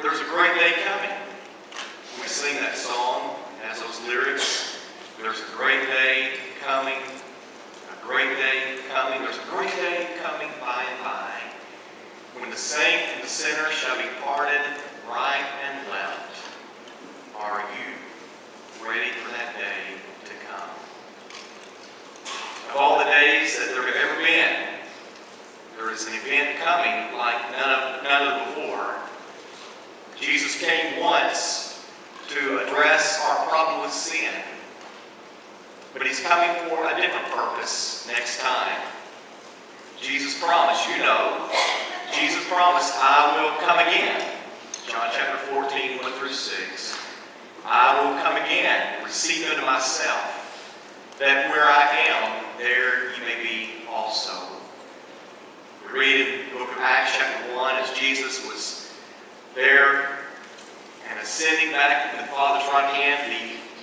There's a great day coming. We sing that song, it has those lyrics. There's a great day coming, a great day coming. There's a great day coming by and by, when the saint and the sinner shall be parted right and left. Are you ready for that day to come? Of all the days that there have ever been, there is an event coming like none of before. Jesus came once to address our problem with sin. But he's coming for a different purpose next time. Jesus promised, Jesus promised, I will come again. John chapter 14, 1 through 6. I will come again, receive unto myself, that where I am, there ye may be also. We read in the book of Acts chapter 1, as Jesus was there and ascending back to the Father's right hand,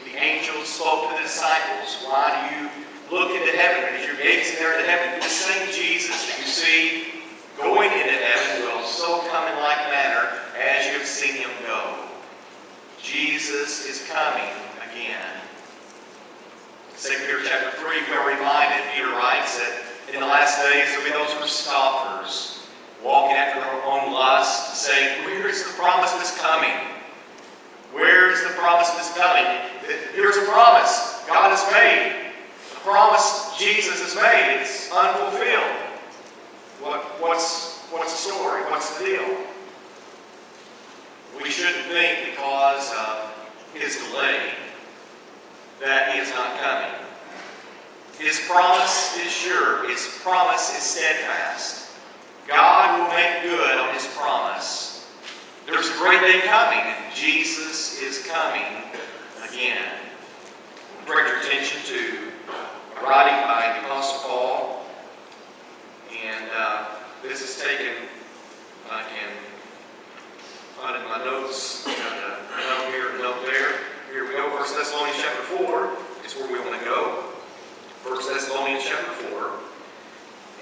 the angels spoke to the disciples, why do you look into heaven? And as you're gazing there into heaven, the same Jesus that you see going into heaven will so come in like manner as you have seen him go. Jesus is coming again. 2 Peter chapter 3, we are reminded, Peter writes, that in the last days there will be those who are scoffers, walking after their own lust, saying, where is the promise that's coming? Where is the promise that's coming? Here's a promise God has made. A promise Jesus has made. It's unfulfilled. What's the story? What's the deal? We shouldn't think because of his delay that he is not coming. His promise is sure. His promise is steadfast. God will make good on his promise. There's a great day coming, and Jesus is coming again. Direct your attention to a writing by the Apostle Paul. And this is taken, I can find it in my notes. Got a note here, a note there. Here we go. 1 Thessalonians chapter 4 is where we want to go. 1 Thessalonians chapter 4.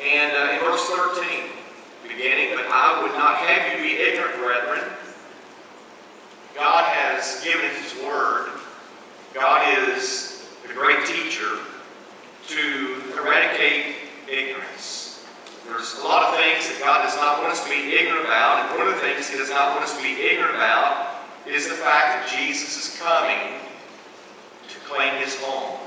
And in verse 13, beginning, but I would not have you be ignorant, brethren. God has given his word. God is the great teacher to eradicate ignorance. There's a lot of things that God does not want us to be ignorant about, and one of the things he does not want us to be ignorant about is the fact that Jesus is coming to claim his home.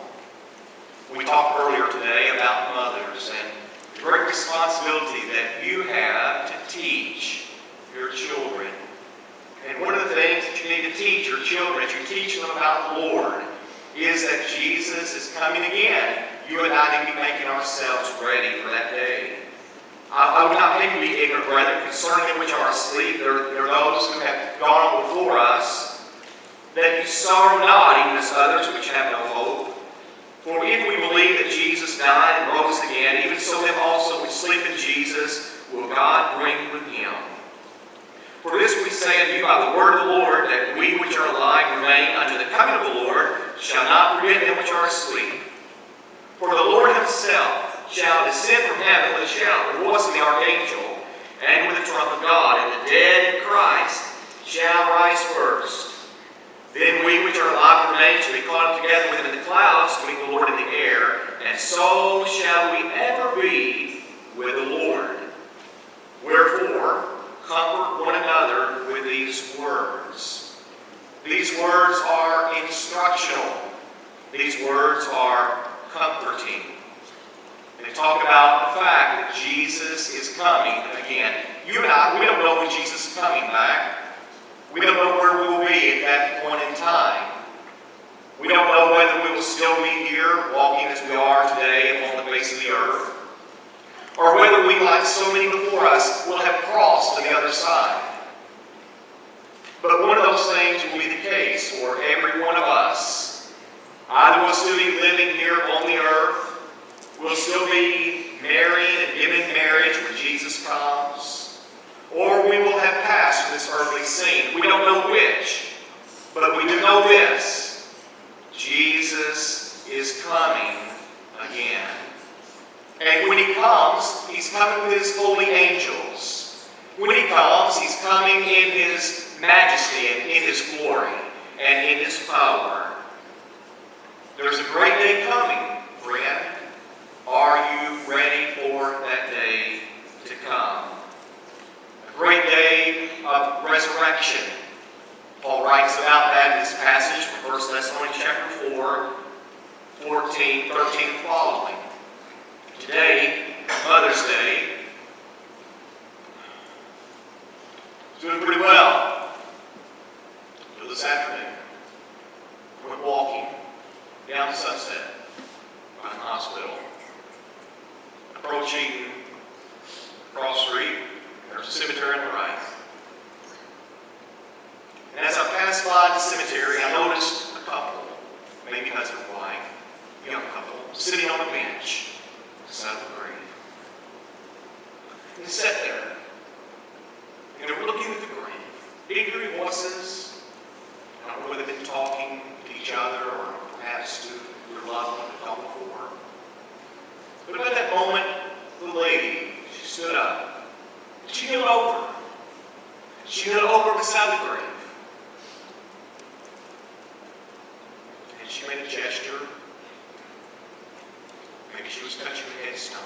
We talked earlier today about mothers and the great responsibility that you have to teach your children. And one of the things that you need to teach your children as you teach them about the Lord is that Jesus is coming again. You and I need to be making ourselves ready for that day. I would not make you be ignorant, brethren, concerning them which are asleep. There are those who have gone on before us, that you sorrow not, even as others which have no hope. For if we believe that Jesus died and rose again, even so them also which sleep in Jesus will God bring with him. For this we say unto you by the word of the Lord, that we which are alive remain unto the coming of the Lord shall not prevent them which are asleep. For the Lord himself shall descend from heaven with a shout, the voice of the archangel, and with the trump of God, and the dead in Christ shall rise first. Then we which are alive remain shall be caught up together with him in the clouds to meet the Lord in the air, and so shall we ever be with the Lord. Wherefore, comfort one another with these words. These words are instructional. These words are comforting. And they talk about the fact that Jesus is coming again. You and I, we don't know when Jesus is coming back. We don't know where we will be at that point in time. We don't know whether we will still be here walking as we are today on the face of the earth, or whether we, like so many before us, will have crossed to the other side. But one of those things will be the case for every one of us. Either we'll still be living here on the earth, we'll still be marrying and giving marriage when Jesus comes, or we will have passed from this earthly scene. We don't know which, but we do know this: Jesus is coming again. And when he comes, he's coming with his holy angels. When he comes, he's coming in his majesty and in His glory and in His power. There's a great day coming, friend. Are you ready for that day to come? A great day of resurrection. Paul writes about that in this passage from 1 Thessalonians chapter 4, 14, 13, and following. Today, Mother's Day, is doing pretty well. Until this afternoon, I went walking down Sunset by the hospital. Approaching Cross Street, there's a cemetery on the right. And as I passed by the cemetery, I noticed a couple, maybe husband and wife, a young couple, sitting on a bench beside the grave. And they sat there, and they were looking at the grave. Eager voices. I don't know whether they've been talking to each other or perhaps to their loved one they've talked before. But at that moment, the lady, she stood up. She kneeled over. She kneeled over beside the grave. And she made a gesture. Maybe she was touching the headstone.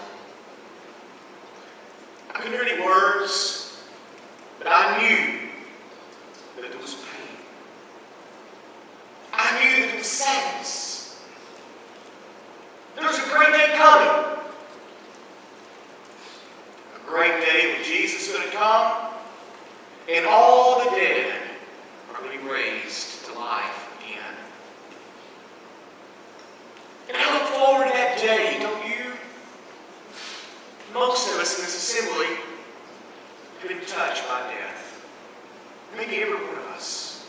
I couldn't hear any words, but I knew that there was pain. I knew that there was sadness. There was a great day coming. A great day when Jesus is going to come and all the dead are going to be raised to life again. And I look forward to that day, don't you? Most of us in this assembly have been touched by death. Maybe every one of us.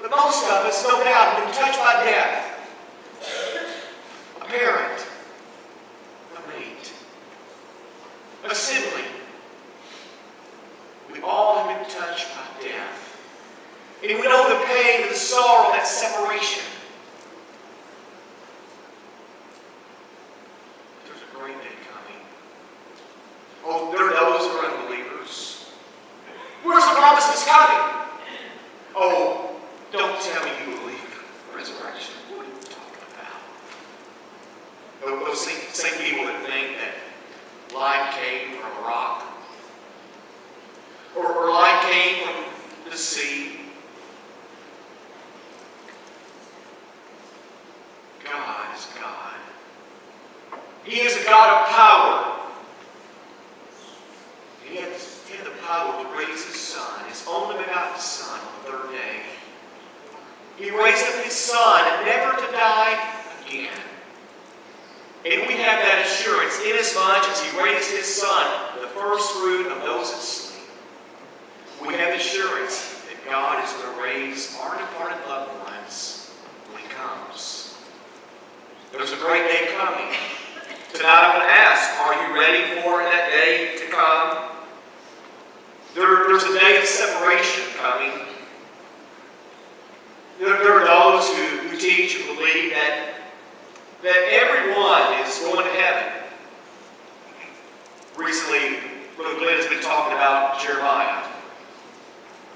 But most of us, no doubt, have been touched by death. A parent, a mate, an assembly. We all have been touched by death. And we know the pain and the sorrow of that separation. There's a great day coming. Oh, there are those who are unbelievers. Where's the promise that's coming? Oh, don't tell me you believe in resurrection. What are you talking about? Those same people that think that life came from a rock, or life came from the sea. God is God. He is a God of power. He had the power to raise His Son, His only begotten Son, on the third day. He raised up His Son, never to die again. And we have that assurance, inasmuch as He raised His Son, the first fruit of those that sleep. We have the assurance that God is going to raise our departed loved ones when He comes. There's a great day coming. Tonight I want to ask, are you ready for that day to come? There's a day of separation coming. There are those who teach and believe that everyone is going to heaven. Recently, Brother Glenn has been talking about Jeremiah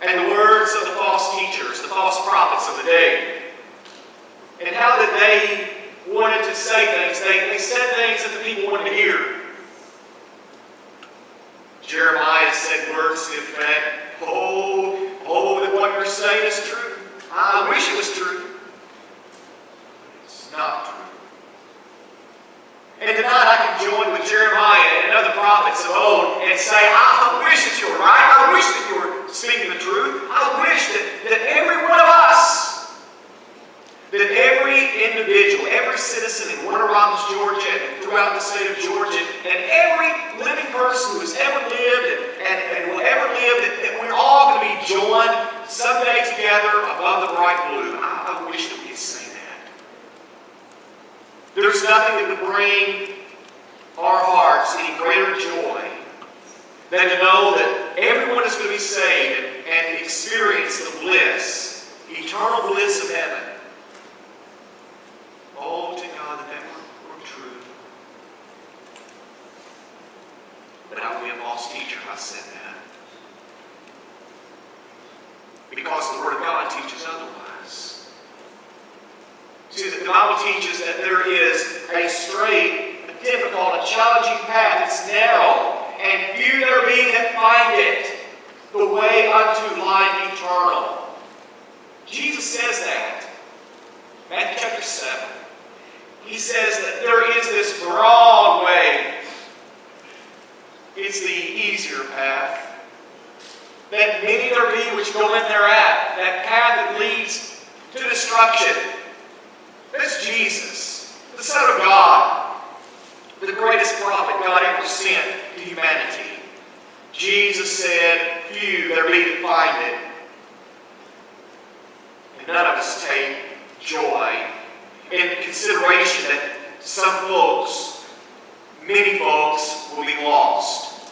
and the words of the false teachers, the false prophets of the day, and how that they wanted to say things. They said things that the people wanted to hear. Jeremiah said words to the effect, oh, that what you're saying is true. I wish it was true. It's not true. And tonight I can join with Jeremiah and other prophets of old and say, I wish that you were right. I wish that you were speaking the truth. I wish that every one of us, that every individual, every citizen in Warner Robins, Georgia, and throughout the state of Georgia, and every living person who has ever lived and will ever live, that we're all going to be joined someday together above the bright blue. I wish that we could say that. There's nothing that would bring our hearts any greater joy than to know that everyone is going to be saved and experience the bliss, eternal bliss of heaven. Oh, to God that were true. But I would be a false teacher if I said that. because the Word of God teaches otherwise. See, the Bible teaches that there is a straight, a difficult, a challenging path. It's narrow, and few there be that find it, the way unto life eternal. Jesus says that. Matthew chapter 7. He says that there is this broad way. It's the easier path. That many there be which go in thereat. That path that leads to destruction. That's Jesus, the Son of God, the greatest prophet God ever sent to humanity. Jesus said, few there be that find it. And none of us take joy in consideration that some folks, many folks, will be lost.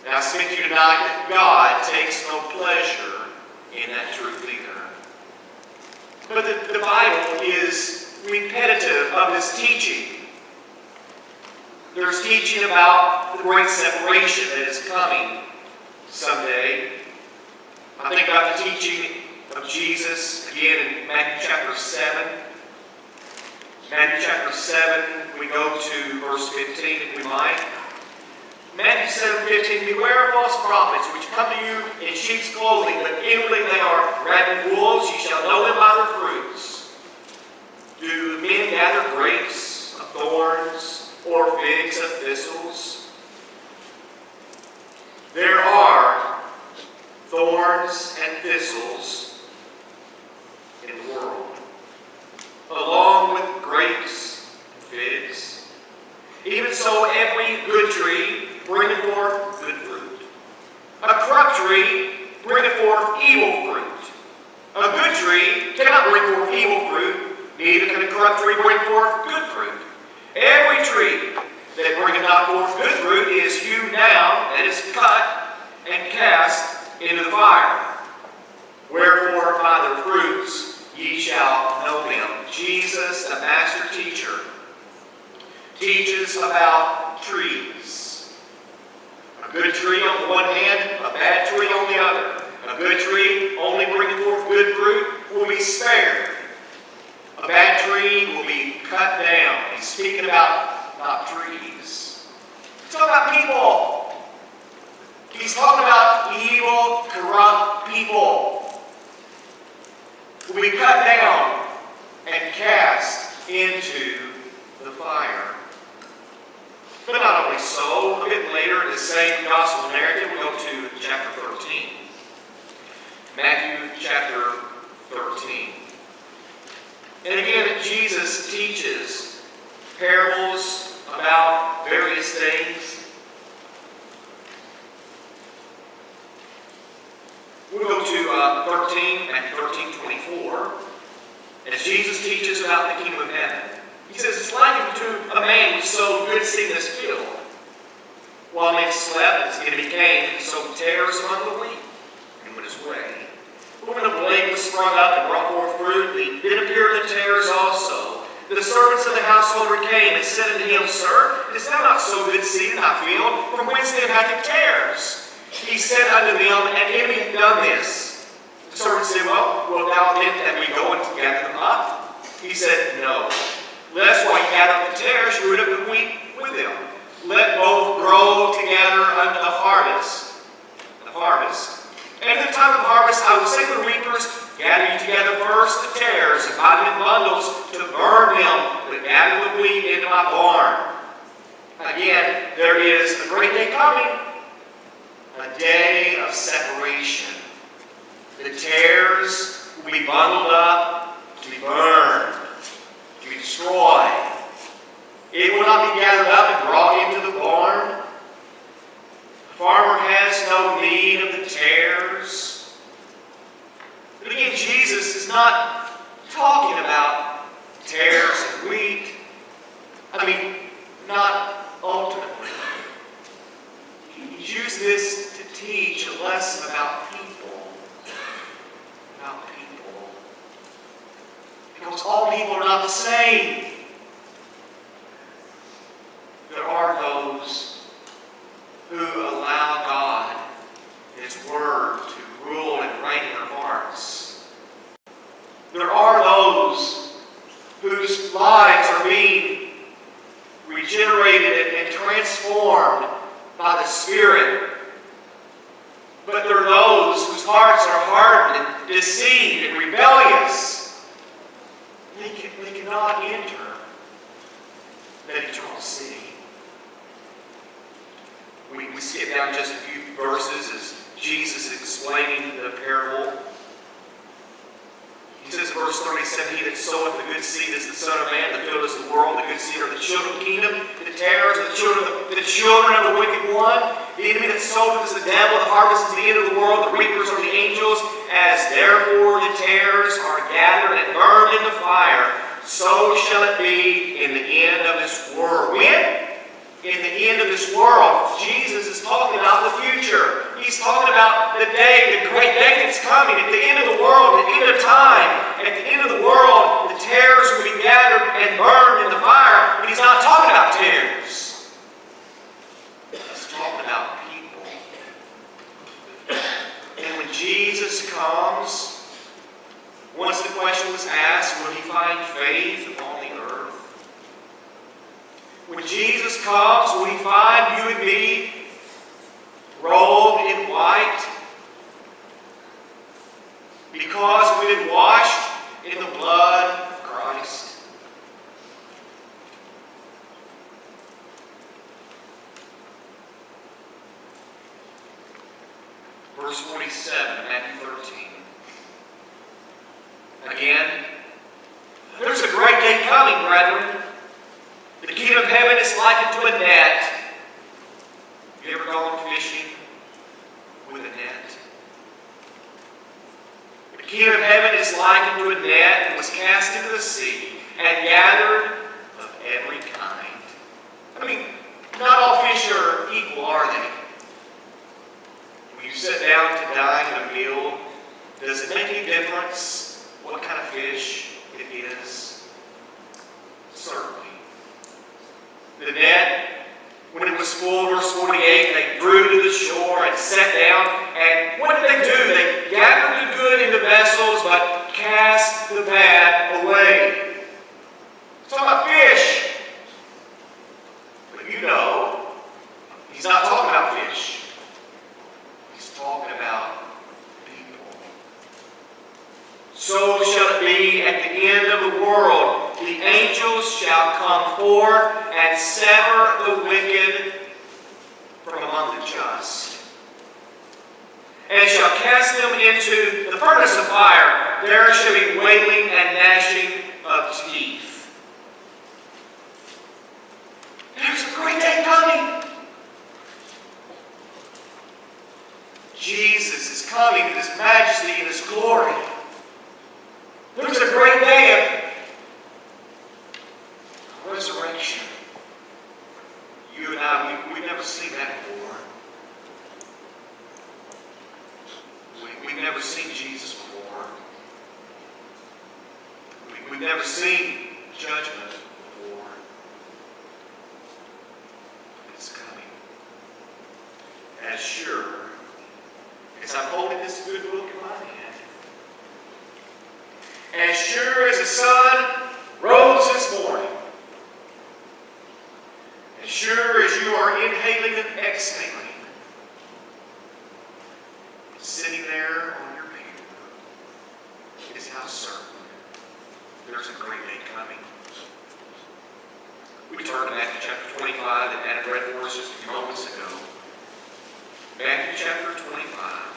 And I submit to you tonight that God takes no pleasure in that truth either. But the Bible is repetitive of this teaching. There's teaching about the great separation that is coming someday. I think about the teaching of Jesus again in Matthew chapter 7. Matthew chapter 7, we go to verse 15 if we might. Matthew 7:15, beware of false prophets which come to you in sheep's clothing, but inwardly they are ravening wolves. You shall know them by their fruits. Do men gather grapes of thorns or figs of thistles? There are thorns and thistles in the world, along with grapes and figs. Even so, every good tree bringeth forth good fruit. A corrupt tree bringeth forth evil fruit. A good tree cannot bring forth evil fruit, neither can a corrupt tree bring forth good fruit. Every tree that bringeth not forth good fruit is hewn down, that is cut, and cast into the fire. Wherefore by their fruits ye shall know them. Jesus, the master teacher, teaches about trees. A good tree on the one hand, a bad tree on the other. A good tree only bringing forth good fruit will be spared. A bad tree will be cut down. He's speaking about not trees. He's talking about people. He's talking about evil, corrupt people who will be cut down and cast into the fire. But not only so, a bit later in the same gospel narrative, we go to chapter 13. Matthew chapter 13. And again, Jesus teaches parables about various things. We'll go to 13, Matthew 13:24. As Jesus teaches about the kingdom of heaven. He says, it's likened to a man who sowed good seed in his field. While men slept, his enemy came and sowed tares among the wheat and went his way. But when the blade was sprung up and brought forth fruit, then appeared the tares also. The servants of the householder came and said unto him, Sir, didst thou not sow good seed in thy field? From whence then hath it tares? He said unto them, An enemy hath done this. The servants said, Well, wilt thou then that we go and gather them up? He said, No. Lest while you gather up the tares, you root up the wheat with them. Let both grow together unto the harvest. And in the time of harvest, I will say to the reapers, gather you together first the tares, and bind them in bundles to burn them, but gather the wheat into my barn. Again, there is a great day coming, a day of separation. The tares will be bundled up to be burned, to be destroyed. It will not be gathered up and brought into the barn. The farmer has no need of the tares. But again, Jesus is not talking about tares and wheat. I mean, not ultimately. He's used this to teach a lesson about people. About people. Because all people are not the same. There are those who allow God and His Word to rule and hearts are hardened and deceived and rebellious, they cannot enter that eternal city. We skip down just a few verses as Jesus is explaining the parable. He says in verse 37, "He that soweth the good seed is the Son of Man, the field is the world, the good seed are the children of the kingdom, the tares are the children of the wicked one. The enemy that soweth is the devil, the harvest is the end of the world, the reapers are the angels. As therefore the tares are gathered and burned in the fire, so shall it be in the end of this world." When? In the end of this world. Jesus is talking about the future. He's talking about the day, the great day that's coming, at the end of the world, at the end of time. At the end of the world, the tares will be gathered and burned in the fire. But he's not talking about tares. He's talking about people. And when Jesus comes, once the question was asked, will he find faith upon the earth? When Jesus comes, will he find you and me robed in white? Because we've been washed in the blood of Christ. Verse 47, Matthew 13. Again, there's a great day coming, brethren. The kingdom of heaven is likened to a net. Have you ever gone fishing with a net? The kingdom of heaven is likened to a net that was cast into the sea and gathered of every kind. I mean, not all fish are equal, are they? When you sit down to dine at a meal, does it make any difference what kind of fish it is? Certainly. The net, when it was full, verse 48, they drew to the shore and sat down. And what did they do? They gathered the good into vessels, but cast the bad away. It's talking about fish. But you know, he's not talking about fish. He's talking about people. So shall it be at the end of the world. The angels shall come forth and sever the wicked from among the just, and shall cast them into the furnace of fire. There shall be wailing and gnashing of teeth. There's a great day coming. Jesus is coming in His majesty and His glory. There's a great day of resurrection. You and I, we've never seen that before. We've never seen Jesus before. We've never seen judgment before. It's coming. As sure as I'm holding this good book in my hand. As sure as the sun rose this morning. As sure as you are inhaling and exhaling, sitting there on your pew, is how certain there's a great day coming. We turn to Matthew chapter 25 that Adam read for us just a few moments ago. Matthew chapter 25.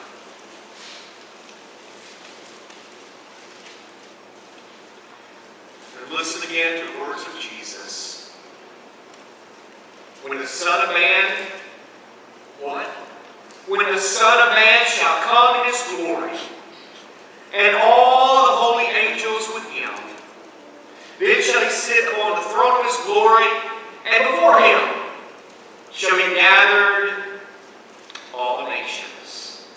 And listen again to the words of Jesus. When the Son of Man, what? When the Son of Man shall come in His glory, and all the holy angels with Him, then shall He sit on the throne of His glory, and before Him shall be gathered all the nations.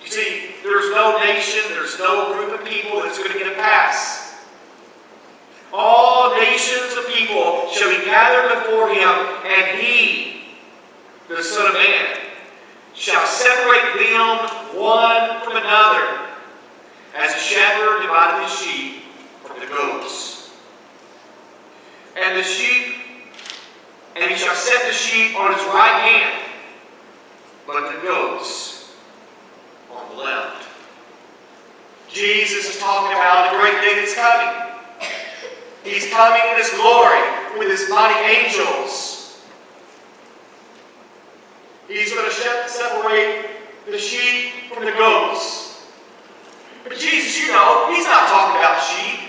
You see, there's no nation, there's no group of people that's going to get a pass. All nations of people shall be gathered before Him, and He, the Son of Man, shall separate them one from another, as a shepherd divided his sheep from the goats. And He shall set the sheep on His right hand, but the goats on the left. Jesus is talking about a great day that's coming. He's coming in His glory with His mighty angels. He's going to separate the sheep from the goats. But Jesus, He's not talking about sheep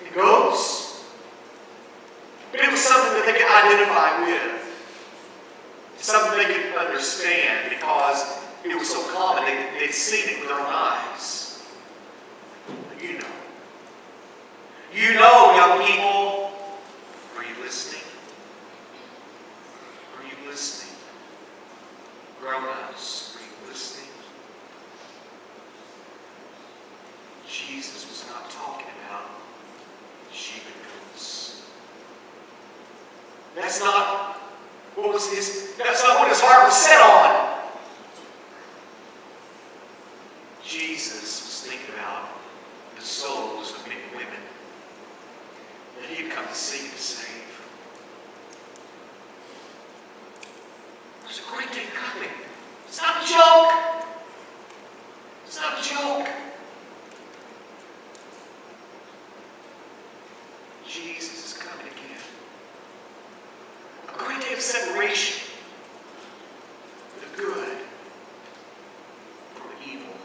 and goats. But it was something that they could identify with. Something they could understand because it was so common. They'd seen it with their own eyes. You know. You know, young people. Are you listening? Are you listening? Grown-ups, are you listening? Jesus was not talking about sheep and goats. That's not what his heart was set on. Jesus was thinking about the souls of men and women that He had come to seek and to save. There's a great day coming. It's not a joke. It's not a joke. Jesus is coming again. A great day of separation. The good from the evil.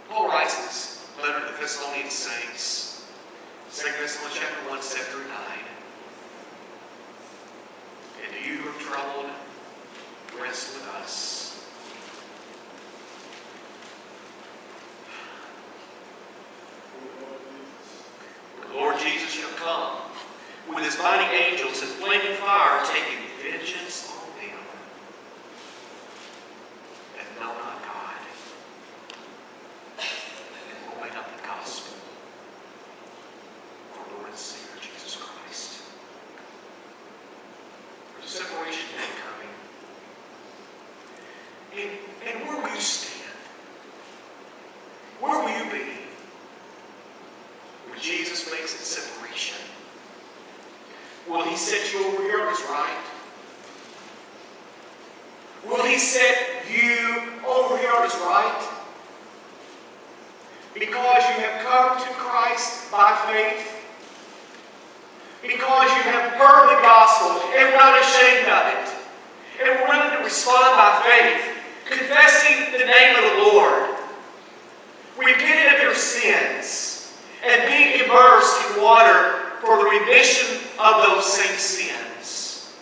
Paul writes in his letter to the Thessalonian saints, 2 Thessalonians chapter 1, 7 through 9. And to you who are troubled, rest with us. The Lord Jesus shall come with His mighty angels in flaming fire, taking vengeance on them that know not God, and will up the gospel of our Lord and Savior Jesus Christ. There's a separation day coming. And where will you stand? Where will you be when Jesus makes a separation? Will He set you over here on His right? Will He set you over here on His right? Because you have come to Christ by faith. Because you have heard the gospel and we're not ashamed of it. And we're willing to respond by faith, confessing the name of the Lord, repenting of your sins, and being immersed in water for the remission of those same sins.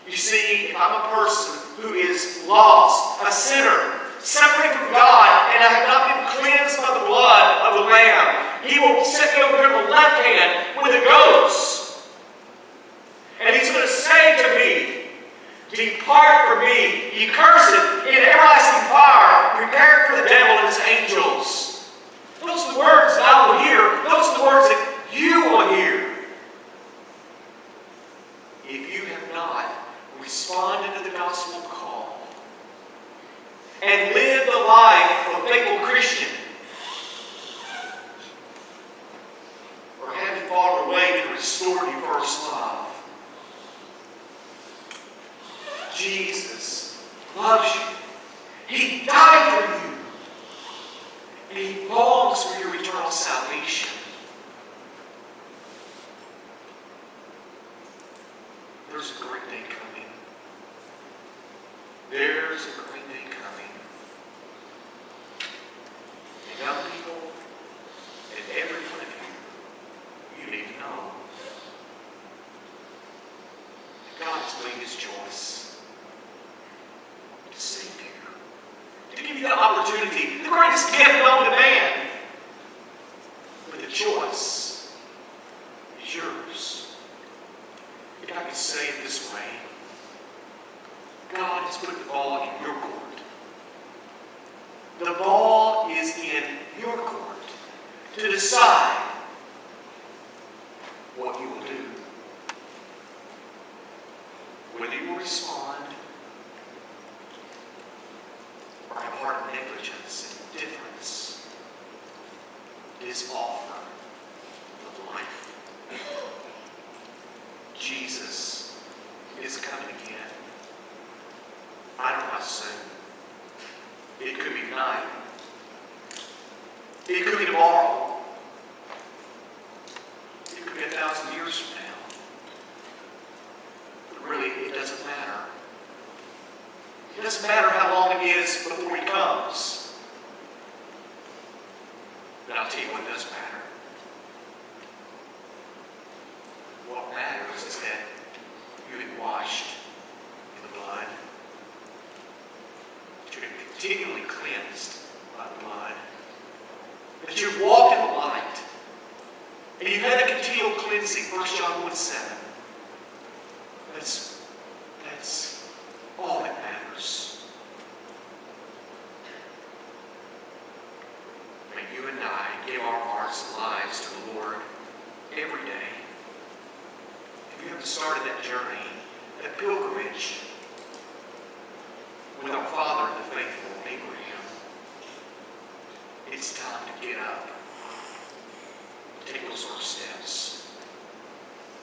You see, if I'm a person who is lost, a sinner, separated from God, and I have not been cleansed by the blood of the Lamb, He will set me over here on the left hand with the goats. And He's going to say to me, depart from me, ye cursed, in everlasting fire, prepared for the devil and his angels. Those are the words that I will hear. Those are the words that you will hear. If you have not responded to the gospel call and lived the life of a faithful Christian, or have you fallen away to restore your first love, Jesus loves you. He died for you. And He longs for your eternal salvation. There's a great day coming. There's a great day coming. And young people, and every one of you, you need to know that God has made His choice to save you, to give you that opportunity, the greatest gift known to man. But the choice is yours. If I could say it this way, God has put the ball in your court. The ball is in your court to decide what you will do. Whether you will respond or have heart of negligence and indifference to His offer of life. Jesus is coming again. I don't know how soon. It could be tonight. It could be tomorrow. It could be 1,000 years from now. But really, it doesn't matter. It doesn't matter how long it is before He comes. But I'll tell you what does matter. What matters is that you've been washed in the blood. That you've been continually cleansed by the blood. That you've walked in the light. And you've had a continual cleansing, 1 John 1:7. That's all that matters. May you and I give our hearts and lives to the Lord every day. If you haven't started that journey, that pilgrimage with our father, the faithful Abraham, it's time to get up. Take those first steps.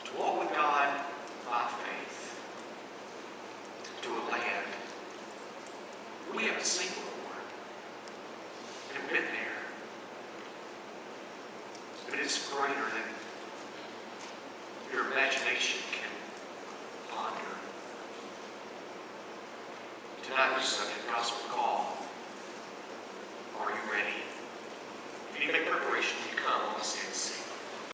To walk with God by faith. To a land we haven't seen before. We've been there. But it's greater than your imagination can ponder. Tonight we're studying the gospel call. Are you ready? If you need to make preparation,